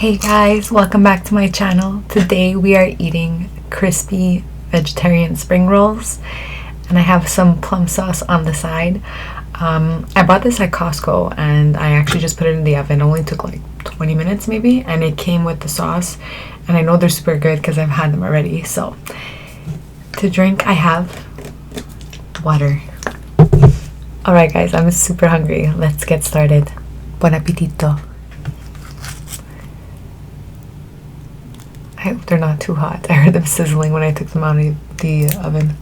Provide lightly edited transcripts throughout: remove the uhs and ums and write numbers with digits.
Hey guys, welcome back to my channel. Today we are eating crispy vegetarian spring rolls and I have some plum sauce on the side. I bought this at Costco and I actually just put it in the oven. It only took like 20 minutes maybe, and it came with the sauce, and I know they're super good because I've had them already. So to drink I have water. Alright guys, I'm super hungry. Let's get started. Buon appetito. I hope they're not too hot. I heard them sizzling when I took them out of the oven.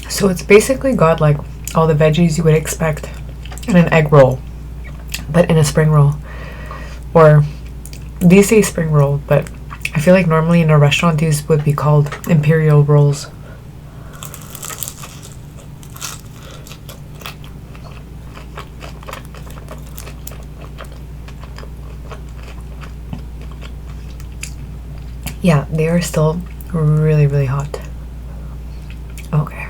So it's basically got like all the veggies you would expect in an egg roll, but in a spring roll. Or these say spring roll, but I feel like normally in a restaurant these would be called imperial rolls. Yeah, they are still really hot. Okay.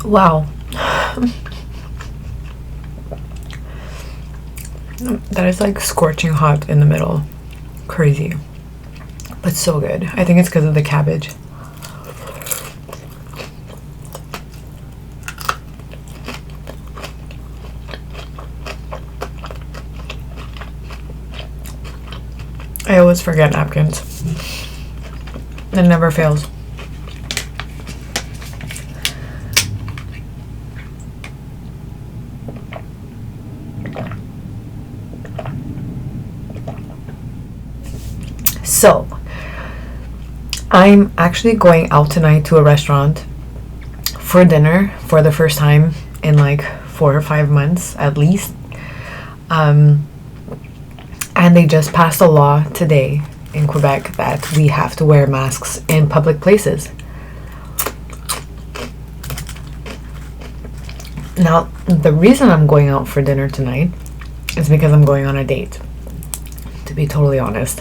Wow. That is like scorching hot in the middle. Crazy. But so good. I think it's because of the cabbage. I always forget napkins. It never fails. So, I'm actually going out tonight to a restaurant for dinner for the first time in like 4 or 5 months at least. And they just passed a law today in Quebec that we have to wear masks in public places. Now, the reason I'm going out for dinner tonight is because I'm going on a date, to be totally honest.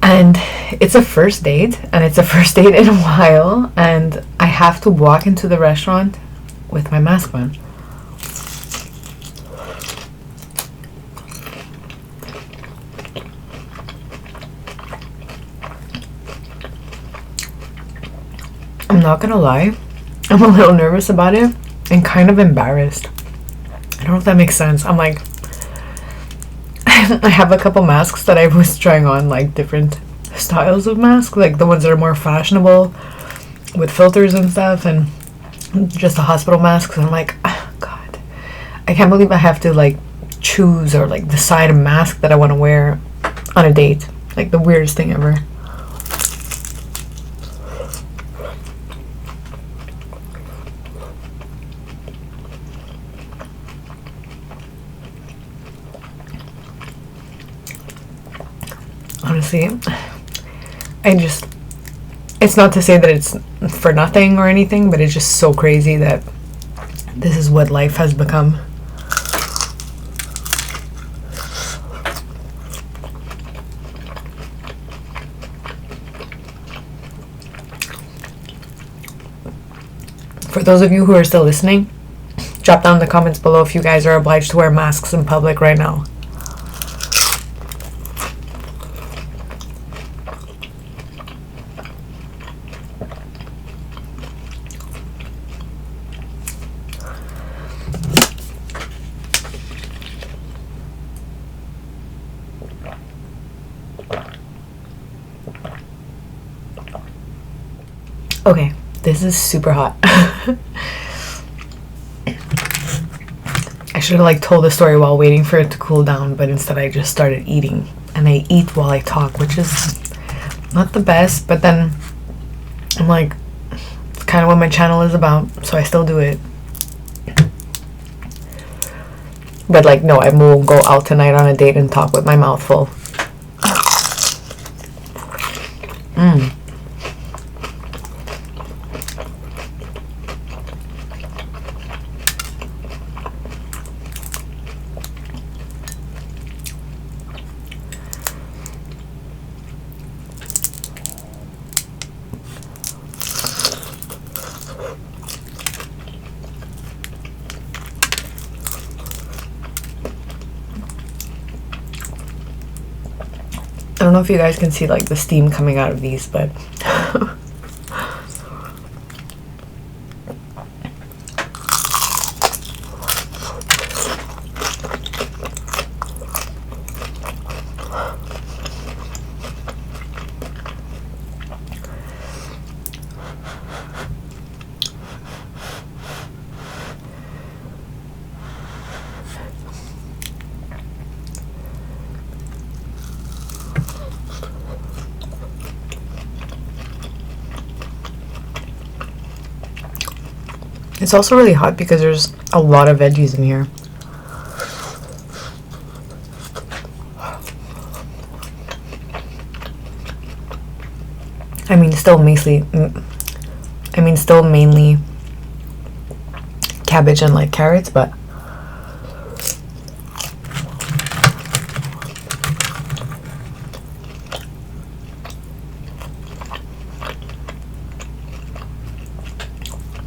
And it's a first date, and it's a first date in a while, and I have to walk into the restaurant with my mask on. I'm not gonna lie, I'm a little nervous about it and kind of embarrassed. I don't know if that makes sense. I'm like, I have a couple masks that I was trying on, like different styles of masks, like the ones that are more fashionable with filters and stuff, and just the hospital masks. And I'm like, oh, God, I can't believe I have to like choose or like decide a mask that I want to wear on a date. Like the weirdest thing ever. Honestly, it's not to say that it's for nothing or anything, but it's just so crazy that this is what life has become. For those of you who are still listening, drop down in the comments below if you guys are obliged to wear masks in public right now. Okay, this is super hot. I should have like told the story while waiting for it to cool down, but instead I just started eating. And I eat while I talk, which is not the best, but then I'm like, kind of what my channel is about, so I still do it. But like, no, I won't go out tonight on a date and talk with my mouth full. I don't know if you guys can see like the steam coming out of these, but it's also really hot because there's a lot of veggies in here. I mean, still mainly cabbage and like carrots, but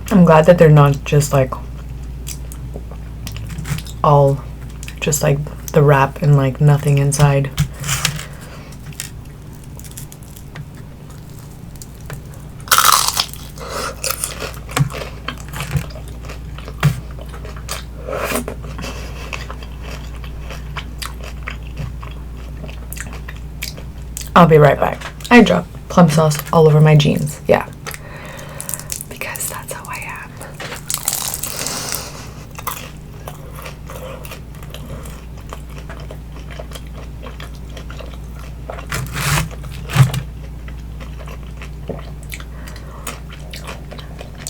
I'm glad that they're not just like all just like the wrap and like nothing inside. I'll be right back. I dropped plum sauce all over my jeans. Yeah. Because that's how I am.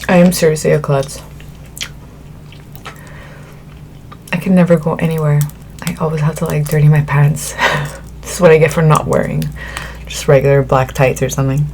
I am seriously a klutz. I can never go anywhere. I always have to like dirty my pants. This is what I get for not wearing just regular black tights or something.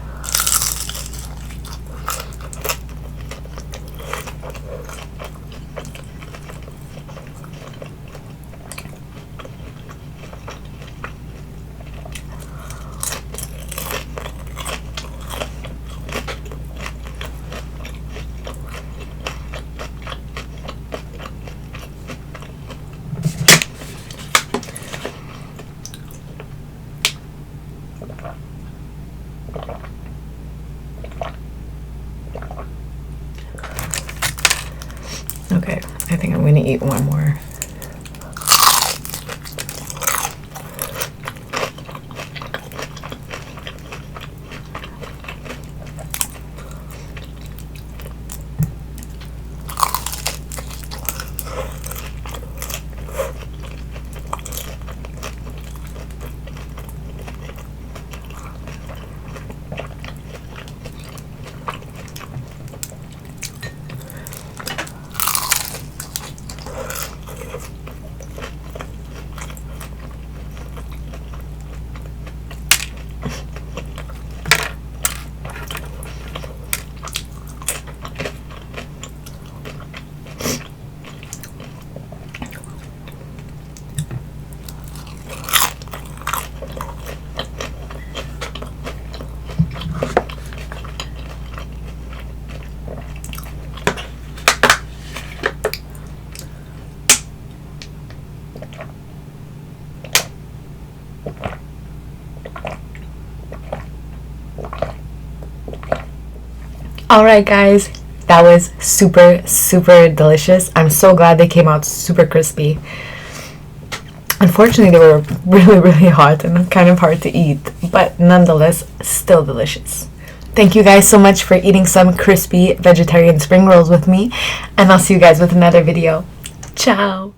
Okay, I think I'm gonna eat one more. Alright guys, that was super delicious. I'm so glad they came out super crispy. Unfortunately, they were really hot and kind of hard to eat, but nonetheless, still delicious. Thank you guys so much for eating some crispy vegetarian spring rolls with me, and I'll see you guys with another video. Ciao!